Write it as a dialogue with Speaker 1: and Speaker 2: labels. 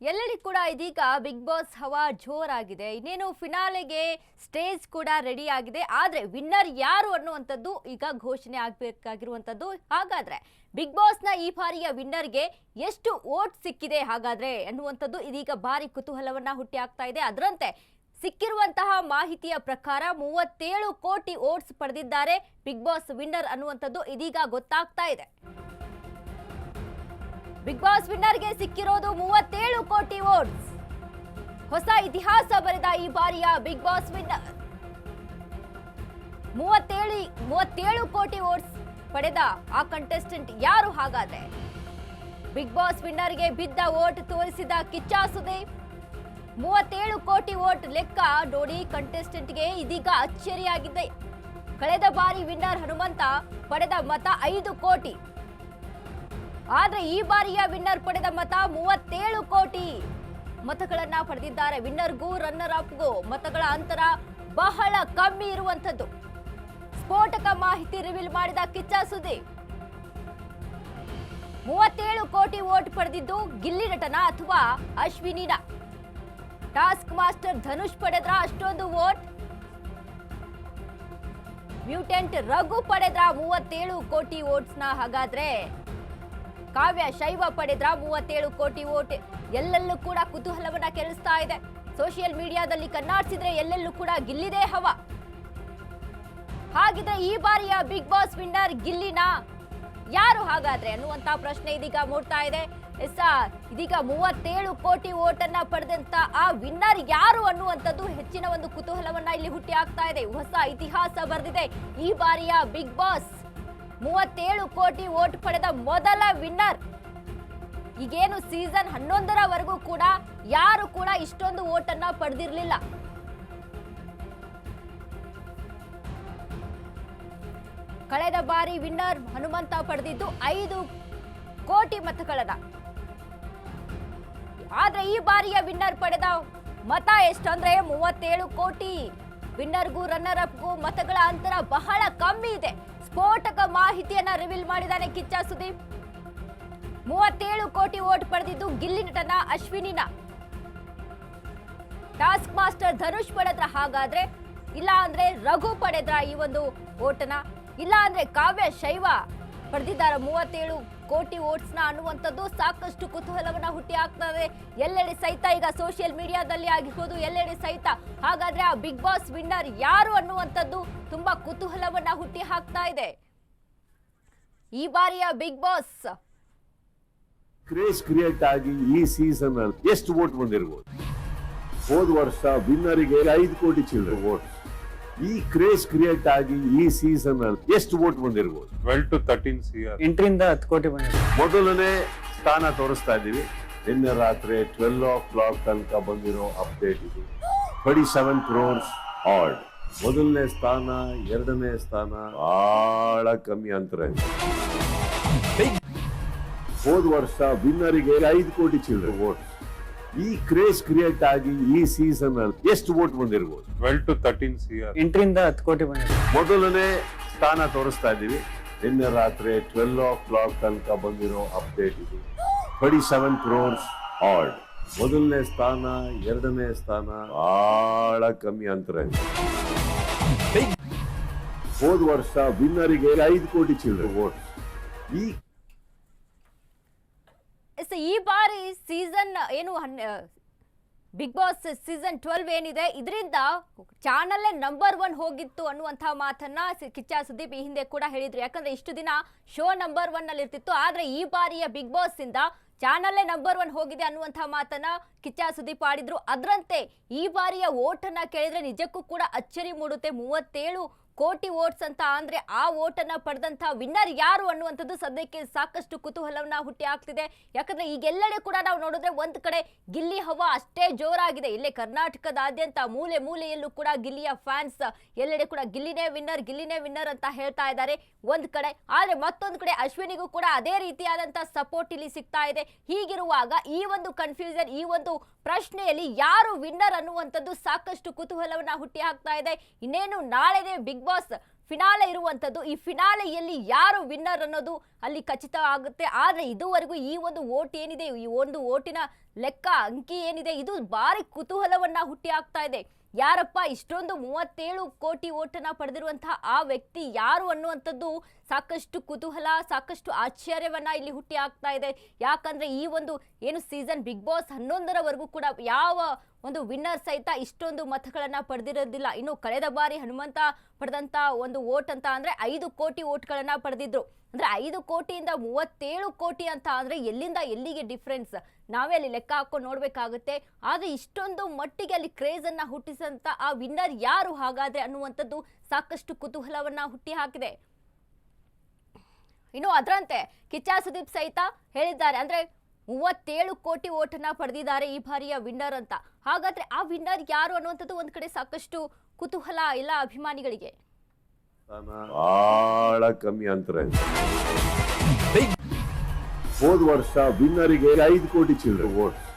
Speaker 1: ಎಲ್ಲೆಡೆ ಕೂಡ ಇದೀಗ ಬಿಗ್ ಬಾಸ್ ಹವಾ ಜೋರಾಗಿದೆ. ಇನ್ನೇನು ಫಿನಾಲೆಗೆ ಸ್ಟೇಜ್ ಕೂಡ ರೆಡಿ ಆಗಿದೆ. ಆದ್ರೆ ವಿನ್ನರ್ ಯಾರು ಅನ್ನುವಂಥದ್ದು ಈಗ ಘೋಷಣೆ ಆಗಬೇಕಾಗಿರುವಂಥದ್ದು. ಹಾಗಾದ್ರೆ ಬಿಗ್ ಬಾಸ್ನ ಈ ಬಾರಿಯ ವಿನ್ನರ್ಗೆ ಎಷ್ಟು ವೋಟ್ ಸಿಕ್ಕಿದೆ ಹಾಗಾದ್ರೆ ಅನ್ನುವಂಥದ್ದು ಇದೀಗ ಭಾರಿ ಕುತೂಹಲವನ್ನ ಹುಟ್ಟಿ ಆಗ್ತಾ ಇದೆ. ಅದರಂತೆ ಸಿಕ್ಕಿರುವಂತಹ ಮಾಹಿತಿಯ ಪ್ರಕಾರ 37 ಕೋಟಿ ವೋಟ್ಸ್ ಪಡೆದಿದ್ದಾರೆ ಬಿಗ್ ಬಾಸ್ ವಿನ್ನರ್ ಅನ್ನುವಂಥದ್ದು ಇದೀಗ ಗೊತ್ತಾಗ್ತಾ ಇದೆ. ಬಿಗ್ ಬಾಸ್ ವಿನ್ನರ್ಗೆ ಸಿಕ್ಕಿರೋದು 37 ಕೋಟಿ ವೋಟ್ಸ್. ಹೊಸ ಇತಿಹಾಸ ಬರೆದ ಈ ಬಾರಿಯ ಬಿಗ್ ಬಾಸ್ ವಿನ್ನರ್ 37 ಕೋಟಿ ವೋಟ್ಸ್ ಪಡೆದ ಆ ಕಂಟೆಸ್ಟೆಂಟ್ ಯಾರು ಹಾಗಾದ್ರೆ? ಬಿಗ್ ಬಾಸ್ ವಿನ್ನರ್ಗೆ ಬಿದ್ದ ವೋಟ್ ತೋರಿಸಿದ ಕಿಚ್ಚ ಸುದೀಪ್. 37 ಕೋಟಿ ವೋಟ್ ಲೆಕ್ಕ ನೋಡಿ ಕಂಟೆಸ್ಟೆಂಟ್ಗೆ ಇದೀಗ ಅಚ್ಚರಿಯಾಗಿದೆ. ಕಳೆದ ಬಾರಿ ವಿನ್ನರ್ ಹನುಮಂತ ಪಡೆದ ಮತ 5 ಕೋಟಿ. ಆದ್ರೆ ಈ ಬಾರಿಯ ವಿನ್ನರ್ ಪಡೆದ ಮತ 37 ಕೋಟಿ ಮತಗಳನ್ನ ಪಡೆದಿದ್ದಾರೆ. ವಿನ್ನರ್ಗೂ ರನ್ನರ್ ಅಪ್ಗೂ ಮತಗಳ ಅಂತರ ಬಹಳ ಕಮ್ಮಿ ಇರುವಂತದ್ದು. ಸ್ಫೋಟಕ ಮಾಹಿತಿ ರಿವೀಲ್ ಮಾಡಿದ ಕಿಚ್ಚ ಸುದೀಪ್. 37 ಕೋಟಿ ವೋಟ್ ಪಡೆದಿದ್ದು ಗಿಲ್ಲಿ ನಟನ ಅಥವಾ ಅಶ್ವಿನಿನ? ಟಾಸ್ಕ್ ಮಾಸ್ಟರ್ ಧನುಷ್ ಪಡೆದ್ರ ಅಷ್ಟೊಂದು ವೋಟ್? ಮ್ಯೂಟೆಂಟ್ ರಘು ಪಡೆದ್ರ 37 ಕೋಟಿ ವೋಟ್ಸ್ನ? ಹಾಗಾದ್ರೆ ಕಾವ್ಯ ಶೈವ ಪಡೆದ್ರ 37 ಕೋಟಿ ವೋಟ್? ಎಲ್ಲೆಲ್ಲೂ ಕೂಡ ಕುತೂಹಲವನ್ನ ಕೆರಳಿಸ್ತಾ ಇದೆ. ಸೋಷಿಯಲ್ ಮೀಡಿಯಾದಲ್ಲಿ ಕಣ್ಣಾಡಿಸಿದ್ರೆ ಎಲ್ಲೆಲ್ಲೂ ಕೂಡ ಗಿಲ್ಲಿದೇ ಹವ. ಹಾಗಿದ್ರೆ ಈ ಬಾರಿಯ ಬಿಗ್ ಬಾಸ್ ವಿನ್ನರ್ ಗಿಲ್ಲಿನ ಯಾರು ಹಾಗಾದ್ರೆ ಅನ್ನುವಂತ ಪ್ರಶ್ನೆ ಇದೀಗ ಮೂಡ್ತಾ ಇದೆ. ಇದೀಗ 37 ಕೋಟಿ ವೋಟ್ ಅನ್ನ ಪಡೆದಂತ ಆ ವಿನ್ನರ್ ಯಾರು ಅನ್ನುವಂಥದ್ದು ಹೆಚ್ಚಿನ ಒಂದು ಕುತೂಹಲವನ್ನ ಇಲ್ಲಿ ಹುಟ್ಟಿ ಆಗ್ತಾ ಇದೆ. ಹೊಸ ಇತಿಹಾಸ ಬರೆದಿದೆ ಈ ಬಾರಿಯ ಬಿಗ್ ಬಾಸ್. 37 ಕೋಟಿ ವೋಟ್ ಪಡೆದ ಮೊದಲ ವಿನ್ನರ್. ಈಗೇನು ಸೀಸನ್ 11ರವರೆಗೂ ಕೂಡ ಯಾರು ಕೂಡ ಇಷ್ಟೊಂದು ವೋಟ್ ಅನ್ನ ಪಡೆದಿರಲಿಲ್ಲ. ಕಳೆದ ಬಾರಿ ವಿನ್ನರ್ ಹನುಮಂತ ಪಡೆದಿದ್ದು 5 ಕೋಟಿ ಮತಗಳನ್ನ. ಆದ್ರೆ ಈ ಬಾರಿಯ ವಿನ್ನರ್ ಪಡೆದ ಮತ ಎಷ್ಟಂದ್ರೆ 37 ಕೋಟಿ. ವಿನ್ನರ್ಗೂ ರನ್ನರ್ ಅಪ್ಗೂ ಮತಗಳ ಅಂತರ ಬಹಳ ಕಮ್ಮಿ ಇದೆ. ಸ್ಫೋಟಕ ಮಾಹಿತಿಯನ್ನ ರಿವೀಲ್ ಮಾಡಿದ್ದಾನೆ ಕಿಚ್ಚ ಸುದೀಪ್. 37 ಕೋಟಿ ವೋಟ್ ಪಡೆದಿದ್ದು ಗಿಲ್ಲಿ ನಟನ ಅಶ್ವಿನಿನ? ಟಾಸ್ಕ್ ಮಾಸ್ಟರ್ ಧನುಷ್ ಪಡೆದ್ರ ಹಾಗಾದ್ರೆ? ಇಲ್ಲ ಅಂದ್ರೆ ರಘು ಪಡೆದ್ರ ಈ ಒಂದು ವೋಟನ? ಇಲ್ಲ ಅಂದ್ರೆ ಕಾವ್ಯ ಶೈವ ಪಡೆದಿದ್ದಾರೆ 37 ಕೋಟಿ ವೋಟ್ಸ್ನ ಅನ್ನುವಂಥದ್ದು ಸಾಕಷ್ಟು ಕುತೂಹಲವನ್ನ ಹುಟ್ಟಿ ಆಗ್ತದೆ. ಎಲ್ಲೆಡೆ ಸಹಿತ ಈಗ ಸೋಷಿಯಲ್ ಮೀಡಿಯಾದಲ್ಲಿ ಆಗಿರ್ಬೋದು, ಎಲ್ಲೆಡೆ ಸಹಿತ ಹಾಗಾದ್ರೆ ಆ ಬಿಗ್ ಬಾಸ್ ವಿನ್ನರ್ ಯಾರು ಅನ್ನುವಂಥದ್ದು ತುಂಬಾ ಕುತೂಹಲವನ್ನ ಹುಟ್ಟಿ ಹಾಕ್ತಾ ಇದೆ. ಈ ಬಾರಿಯ ಬಿಗ್ ಬಾಸ್
Speaker 2: ಕ್ರೇಜ್ ಕ್ರಿಯೇಟ್ ಆಗಿ ಈ ಸೀಸನ್ ಅಲ್ಲಿ ಎಷ್ಟು ವೋಟ್ ಬಂದಿರಬಹುದು? ಹೋದ ವರ್ಷ ವಿನ್ನರಿಗೆ 5 ಕೋಟಿ ಚಿಲ್ಲರೆ ವೋಟ್. ಈ ಕ್ರೇಜ್ ಕ್ರಿಯೇಟ್ ಆಗಿ ಈ ಸೀಸನ್ ಅಲ್ಲಿ ಎಷ್ಟು ವೋಟ್ ಬಂದಿರಬಹುದು?
Speaker 3: 12 to 13 CR.
Speaker 4: 8 ರಿಂದ 10 ಕೋಟಿ ಬಂದಿದೆ.
Speaker 2: ಮೊದಲನೇ ಸ್ಥಾನ ತೋರಿಸ್ತಾ ಇದೀವಿ. ನಿನ್ನೆ ರಾತ್ರಿ 12 o'clock ತನಕ ಬಂದಿರೋ ಅಪ್ಡೇಟ್ ಇದು. 37 crores ಆಡ್. ಮೊದಲನೇ ಸ್ಥಾನ, ಎರಡನೇ ಸ್ಥಾನ ಬಹಳ ಕಮ್ಮಿ ಅಂತರ ಇದೆ. ಹೋದ ವರ್ಷ ವಿನ್ನರಿಗೆ 5 ಕೋಟಿ ಚಿಲ್ಲರೆ ವೋಟ್. ಈ ಕ್ರೇಜ್ ಕ್ರಿಯೇಟ್ ಆಗಿ ಈ ಸೀಸನ್ ಅಲ್ಲಿ ಎಷ್ಟು ವೋಟ್ ಬಂದಿರಬಹುದು?
Speaker 3: 12 to 13 CR.
Speaker 4: 8 ರಿಂದ 10 ಕೋಟಿ ಬಂದಿದೆ.
Speaker 2: ಮೊದಲನೇ ಸ್ಥಾನ ತೋರಿಸ್ತಾ ಇದೀವಿ. ನಿನ್ನೆ ರಾತ್ರಿ 12 o'clock ತನಕ ಬಂದಿರೋ ಅಪ್ಡೇಟ್ ಇದು. 37 crores ಆಡ್. ಮೊದಲನೇ ಸ್ಥಾನ, ಎರಡನೇ ಸ್ಥಾನ ಬಹಳ ಕಮ್ಮಿ ಅಂತರ ಇದೆ. ಹೋದ ವರ್ಷ ವಿನ್ನರಿಗೆ 5 ಕೋಟಿ ಚಿಲ್ಲರೆ ವೋಟ್.
Speaker 1: ಈ ಬಾರಿ ಸೀಸನ್ ಏನು ಬಿಗ್ ಬಾಸ್ ಸೀಸನ್ 12 ಏನಿದೆ ಇದರಿಂದ ಚಾನಲ್ಲೇ ನಂಬರ್ 1 ಹೋಗಿತ್ತು ಅನ್ನುವಂತಹ ಮಾತನ್ನ ಕಿಚ್ಚ ಸುದೀಪ್ ಈ ಹಿಂದೆ ಕೂಡ ಹೇಳಿದ್ರು. ಯಾಕಂದ್ರೆ ಇಷ್ಟು ದಿನ ಶೋ ನಂಬರ್ 1 ಅಲ್ಲಿ ಇರ್ತಿತ್ತು. ಆದ್ರೆ ಈ ಬಾರಿಯ ಬಿಗ್ ಬಾಸ್ ಇಂದ ಚಾನಲ್ಲೇ ನಂಬರ್ 1 ಹೋಗಿದೆ ಅನ್ನುವಂತಹ ಮಾತನ್ನ ಕಿಚ್ಚ ಸುದೀಪ್ ಆಡಿದ್ರು. ಅದರಂತೆ ಈ ಬಾರಿಯ ವೋಟ್ ಅನ್ನ ಕೇಳಿದ್ರೆ ನಿಜಕ್ಕೂ ಕೂಡ ಅಚ್ಚರಿ ಮೂಡುತ್ತೆ. 37 ಕೋಟಿ ವೋಟ್ಸ್ ಅಂತ ಅಂದ್ರೆ ಆ ವೋಟ್ ಅನ್ನ ಪಡೆದಂತಹ ವಿನ್ನರ್ ಯಾರು ಅನ್ನುವಂಥದ್ದು ಸದ್ಯಕ್ಕೆ ಸಾಕಷ್ಟು ಕುತೂಹಲವನ್ನ ಹುಟ್ಟಿ ಆಗ್ತಿದೆ. ಯಾಕಂದ್ರೆ ಈಗೆಲ್ಲೆಡೆ ಕೂಡ ನಾವು ನೋಡಿದ್ರೆ ಒಂದ್ ಕಡೆ ಗಿಲ್ಲಿ ಹವಾ ಅಷ್ಟೇ ಜೋರಾಗಿದೆ. ಇಲ್ಲೇ ಕರ್ನಾಟಕದಾದ್ಯಂತ ಮೂಲೆ ಮೂಲೆಯಲ್ಲೂ ಕೂಡ ಗಿಲ್ಲಿಯ ಫ್ಯಾನ್ಸ್ ಎಲ್ಲೆಡೆ ಕೂಡ ಗಿಲ್ಲಿನೇ ವಿನ್ನರ್ ಅಂತ ಹೇಳ್ತಾ ಇದ್ದಾರೆ ಒಂದ್ ಕಡೆ. ಆದ್ರೆ ಮತ್ತೊಂದು ಕಡೆ ಅಶ್ವಿನಿಗೂ ಕೂಡ ಅದೇ ರೀತಿಯಾದಂತಹ ಸಪೋರ್ಟ್ ಇಲ್ಲಿ ಸಿಗ್ತಾ ಇದೆ. ಹೀಗಿರುವಾಗ ಈ ಒಂದು ಕನ್ಫ್ಯೂಷನ್, ಈ ಒಂದು ಪ್ರಶ್ನೆಯಲ್ಲಿ ಯಾರು ವಿನ್ನರ್ ಅನ್ನುವಂಥದ್ದು ಸಾಕಷ್ಟು ಕುತೂಹಲವನ್ನ ಹುಟ್ಟಿ ಹಾಕ್ತಾ ಇದೆ. ಇನ್ನೇನು ನಾಳೆನೇ ಬಿಗ್ ಬಾಸ್ ಫಿನಾಲೆ ಇರುವಂಥದ್ದು. ಈ ಫಿನಾಲೆಯಲ್ಲಿ ಯಾರು ವಿನ್ನರ್ ಅನ್ನೋದು ಅಲ್ಲಿ ಖಚಿತ ಆಗುತ್ತೆ. ಆದರೆ ಇದುವರೆಗೂ ಈ ಒಂದು ವೋಟ್ ಏನಿದೆ, ಈ ಒಂದು ವೋಟಿನ ಲೆಕ್ಕ ಅಂಕಿ ಏನಿದೆ, ಇದು ಭಾರಿ ಕುತೂಹಲವನ್ನ ಹುಟ್ಟಿ ಹಾಕ್ತಾ ಇದೆ. ಯಾರಪ್ಪ ಇಷ್ಟೊಂದು 37 ಕೋಟಿ ವೋಟನ್ನ ಪಡೆದಿರುವಂತಹ ಆ ವ್ಯಕ್ತಿ ಯಾರು ಅನ್ನುವಂಥದ್ದು ಸಾಕಷ್ಟು ಕುತೂಹಲ, ಸಾಕಷ್ಟು ಆಶ್ಚರ್ಯವನ್ನ ಇಲ್ಲಿ ಹುಟ್ಟಿ ಹಾಕ್ತಾ ಇದೆ. ಯಾಕಂದ್ರೆ ಈ ಒಂದು ಏನು ಸೀಸನ್ ಬಿಗ್ ಬಾಸ್ 11ರವರೆಗೂ ಕೂಡ ಯಾವ ಒಂದು ವಿನ್ನರ್ ಸಹಿತ ಇಷ್ಟೊಂದು ಮತಗಳನ್ನ ಪಡೆದಿರೋದಿಲ್ಲ. ಇನ್ನು ಕಳೆದ ಬಾರಿ ಹನುಮಂತ ಪಡೆದಂತ ಒಂದು ವೋಟ್ ಅಂತ ಅಂದ್ರೆ 5 ಕೋಟಿ ವೋಟ್ಗಳನ್ನ ಪಡೆದಿದ್ರು. ಅಂದ್ರೆ 5 ಕೋಟಿಯಿಂದ 37 ಕೋಟಿ ಅಂತ ಅಂದ್ರೆ ಎಲ್ಲಿಂದ ಎಲ್ಲಿಗೆ ಡಿಫ್ರೆನ್ಸ್ ನಾವೇ ಅಲ್ಲಿ ಲೆಕ್ಕ ಹಾಕೊಂಡು ನೋಡ್ಬೇಕಾಗುತ್ತೆ. ಆದ್ರೆ ಇಷ್ಟೊಂದು ಮಟ್ಟಿಗೆ ಅಲ್ಲಿ ಕ್ರೇಜ್ ಅನ್ನ ಹುಟ್ಟಿಸಂತ ಆ ವಿನ್ನರ್ ಯಾರು ಹಾಗಾದ್ರೆ ಅನ್ನುವಂಥದ್ದು ಸಾಕಷ್ಟು ಕುತೂಹಲವನ್ನ ಹುಟ್ಟಿ ಹಾಕಿದೆ. ಇನ್ನು ಅದರಂತೆ ಕಿಚ್ಚ ಸುದೀಪ್ ಸಹಿತ ಹೇಳಿದ್ದಾರೆ, ಅಂದ್ರೆ 37 ಕೋಟಿ ವೋಟನ್ನ ಪಡೆದಿದ್ದಾರೆ ಈ ಬಾರಿಯ ವಿನ್ನರ್ ಅಂತ. ಹಾಗಾದ್ರೆ ಆ ವಿನ್ನರ್ ಯಾರು ಅನ್ನುವಂಥದ್ದು ಒಂದ್ ಕಡೆ ಸಾಕಷ್ಟು ಕುತೂಹಲ ಎಲ್ಲ ಅಭಿಮಾನಿಗಳಿಗೆ.
Speaker 2: ಬಹಳ ಕಮ್ಮಿ ಅಂತರ ಇದೆ. ಹೋದ ವರ್ಷ ವಿನ್ನರಿಗೆ 5 ಕೋಟಿ ಚಿಲ್ಲರೆ ವೋಟ್ಸ್,